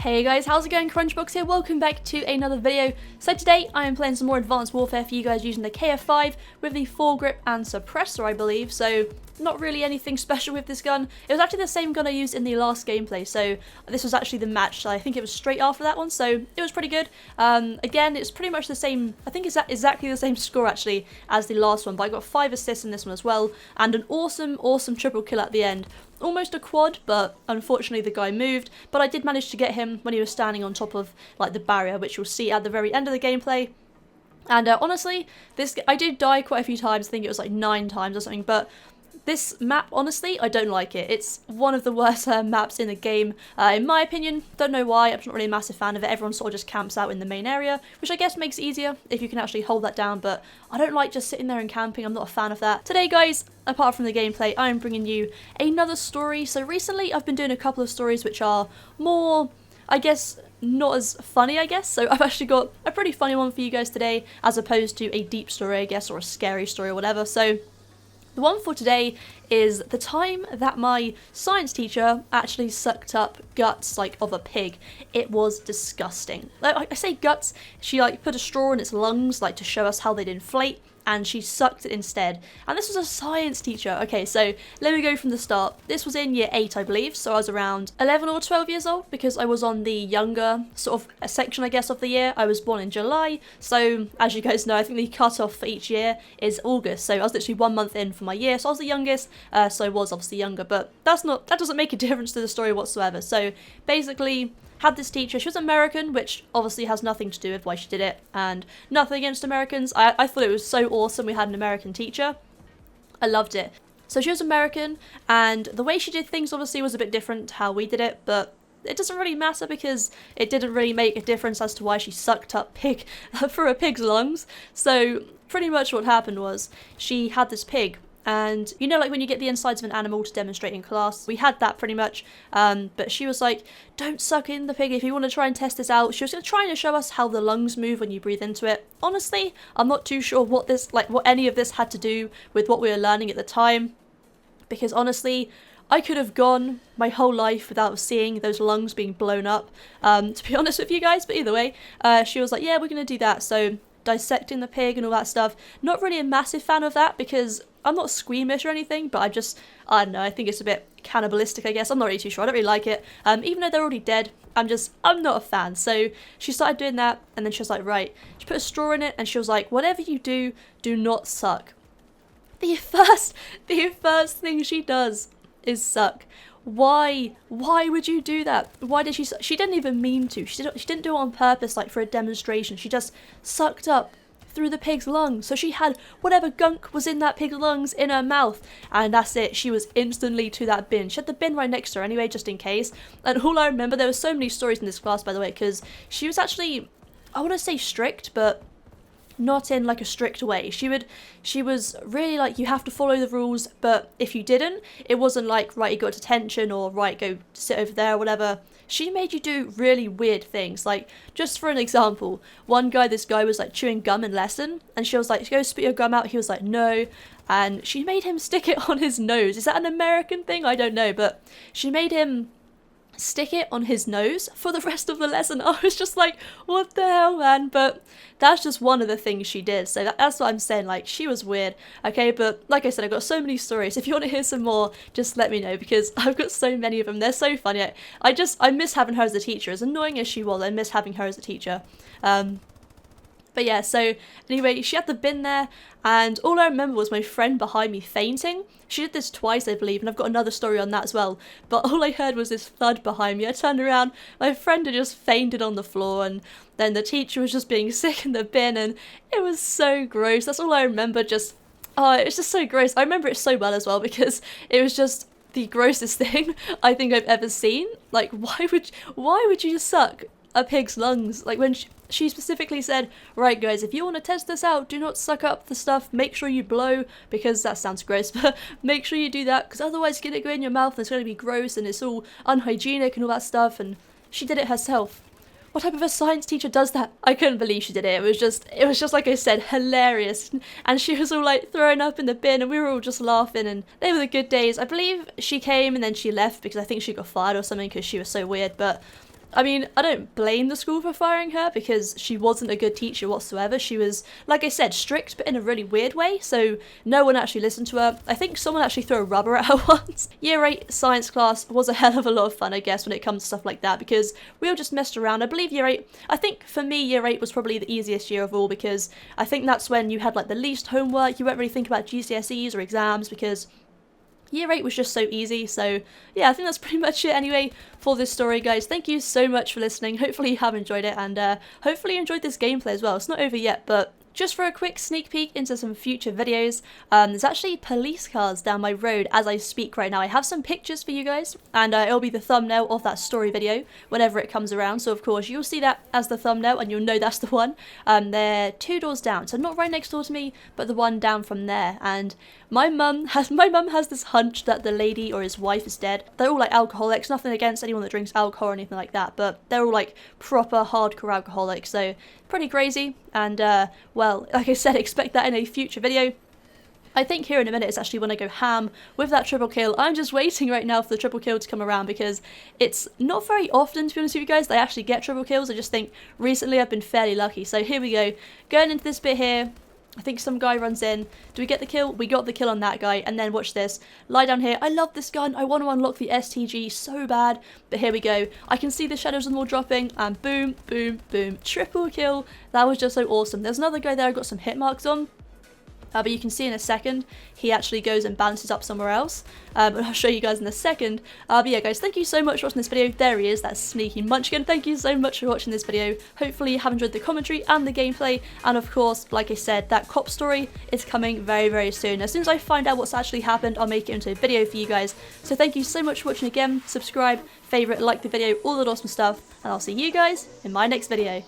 Hey guys, how's it going? Crunchbox here, welcome back to another video. So today I am playing some more Advanced Warfare for you guys using the KF5 with the foregrip and suppressor, I believe. So not really anything special with this gun. It was actually the same gun I used in the last gameplay, so this was actually the match. So I think it was straight after that one, so it was pretty good. Again, it's pretty much the same, I think it's exactly the same score actually as the last one, but I got 5 assists in this one as well, and an awesome triple kill at the end. Almost a quad, but unfortunately the guy moved, but I did manage to get him when he was standing on top of like the barrier, which you'll see at the very end of the gameplay. And honestly, I did die quite a few times. I think it was like 9 times or something, but this map, honestly, I don't like it. It's one of the worst maps in the game, in my opinion. Don't know why, I'm not really a massive fan of it. Everyone sort of just camps out in the main area, which I guess makes it easier if you can actually hold that down, but I don't like just sitting there and camping. I'm not a fan of that. Today, guys, apart from the gameplay, I'm bringing you another story. So recently, I've been doing a couple of stories which are more, I guess, not as funny, I guess. So I've actually got a pretty funny one for you guys today, as opposed to a deep story, I guess, or a scary story or whatever. So the one for today is the time that my science teacher actually sucked up guts, like, of a pig. It was disgusting. Like, I say guts, she, like, put a straw in its lungs, like, to show us how they'd inflate, and she sucked it instead. And this was a science teacher. Okay, so let me go from the start. This was in year 8, I believe, so I was around 11 or 12 years old, because I was on the younger sort of section, I guess, of the year. I was born in July, so as you guys know, I think the cut-off for each year is August, so I was literally 1 month in for my year, so I was the youngest, so I was obviously younger, but that doesn't make a difference to the story whatsoever. So basically, had this teacher, she was American, which obviously has nothing to do with why she did it, and nothing against Americans. I thought it was so awesome we had an American teacher. I loved it. So she was American, and the way she did things obviously was a bit different to how we did it, but it doesn't really matter because it didn't really make a difference as to why she sucked up pig through a pig's lungs. So pretty much what happened was she had this pig. And you know, like when you get the insides of an animal to demonstrate in class, we had that pretty much, but she was like, don't suck in the pig if you want to try and test this out. She was going to try and show us how the lungs move when you breathe into it. Honestly, I'm not too sure what any of this had to do with what we were learning at the time, because honestly, I could have gone my whole life without seeing those lungs being blown up, to be honest with you guys, but either way, she was like, yeah, we're going to do that. So dissecting the pig and all that stuff, not really a massive fan of that because I'm not squeamish or anything, but I don't know, I think it's a bit cannibalistic, I guess. I'm not really too sure, I don't really like it. Even though they're already dead, I'm not a fan. So she started doing that, and then she was like, right, she put a straw in it, and she was like, whatever you do, do not suck. The first thing she does is suck. Why would you do that? Why did she didn't even mean to. She didn't do it on purpose, like for a demonstration. She just sucked up through the pig's lungs. So she had whatever gunk was in that pig's lungs in her mouth, and that's it. She was instantly to that bin. She had the bin right next to her anyway, just in case. And all I remember, there were so many stories in this class, by the way, because she was actually, I want to say strict, but not in like a strict way. She was really like, you have to follow the rules, but if you didn't, it wasn't like, right, you got detention, or right, go sit over there or whatever. She made you do really weird things. Like, just for an example, this guy was like chewing gum in lesson, and she was like, go spit your gum out. He was like, no, and she made him stick it on his nose. Is that an American thing? I don't know, but she made him stick it on his nose for the rest of the lesson. I was just like, what the hell, man? But that's just one of the things she did, so that's what I'm saying, like, she was weird. Okay, but like I said, I've got so many stories. If you want to hear some more, just let me know, because I've got so many of them. They're so funny. I miss having her as a teacher. As annoying as she was, I miss having her as a teacher. But yeah, so anyway, she had the bin there, and all I remember was my friend behind me fainting. She did this twice, I believe, and I've got another story on that as well. But all I heard was this thud behind me. I turned around, my friend had just fainted on the floor, and then the teacher was just being sick in the bin, and it was so gross. That's all I remember, it's just so gross. I remember it so well as well, because it was just the grossest thing I think I've ever seen. Like, why would you just suck a pig's lungs? Like, when she specifically said, right guys, if you want to test this out, do not suck up the stuff, make sure you blow, because that sounds gross, but make sure you do that, because otherwise it's going to go in your mouth and it's going to be gross and it's all unhygienic and all that stuff. And she did it herself. What type of a science teacher does that? I couldn't believe she did it. It was just like I said, hilarious. And she was all like throwing up in the bin, and we were all just laughing, and they were the good days. I believe she came and then she left because I think she got fired or something because she was so weird, but I mean, I don't blame the school for firing her because she wasn't a good teacher whatsoever. She was, like I said, strict but in a really weird way, so no one actually listened to her. I think someone actually threw a rubber at her once. Year 8 science class was a hell of a lot of fun, I guess, when it comes to stuff like that, because we all just messed around. I believe year 8, I think for me year 8 was probably the easiest year of all, because I think that's when you had like the least homework. You weren't really thinking about GCSEs or exams because Year 8 was just so easy, so yeah, I think that's pretty much it anyway for this story, guys. Thank you so much for listening. Hopefully you have enjoyed it, and hopefully you enjoyed this gameplay as well. It's not over yet, but just for a quick sneak peek into some future videos, there's actually police cars down my road as I speak right now. I have some pictures for you guys, and it'll be the thumbnail of that story video whenever it comes around. So of course you'll see that as the thumbnail, and you'll know that's the one. They're 2 doors down, so not right next door to me, but the one down from there. And my mum has this hunch that the lady or his wife is dead. They're all like alcoholics, nothing against anyone that drinks alcohol or anything like that, but they're all like proper hardcore alcoholics, so pretty crazy. And well, like I said, expect that in a future video. I think here in a minute is actually when I go ham with that triple kill. I'm just waiting right now for the triple kill to come around because it's not very often, to be honest with you guys, that I actually get triple kills. I just think recently I've been fairly lucky. So here we go, going into this bit here. I think some guy runs in. Do we get the kill? We got the kill on that guy. And then watch this. Lie down here. I love this gun. I want to unlock the STG so bad. But here we go. I can see the shadows on the wall dropping. And boom, boom, boom. Triple kill. That was just so awesome. There's another guy there I got some hit marks on. But you can see in a second, he actually goes and balances up somewhere else. But I'll show you guys in a second. But yeah, guys, thank you so much for watching this video. There he is, that sneaky munchkin. Thank you so much for watching this video. Hopefully you have enjoyed the commentary and the gameplay. And of course, like I said, that cop story is coming very, very soon. As soon as I find out what's actually happened, I'll make it into a video for you guys. So thank you so much for watching again. Subscribe, favourite, like the video, all that awesome stuff. And I'll see you guys in my next video.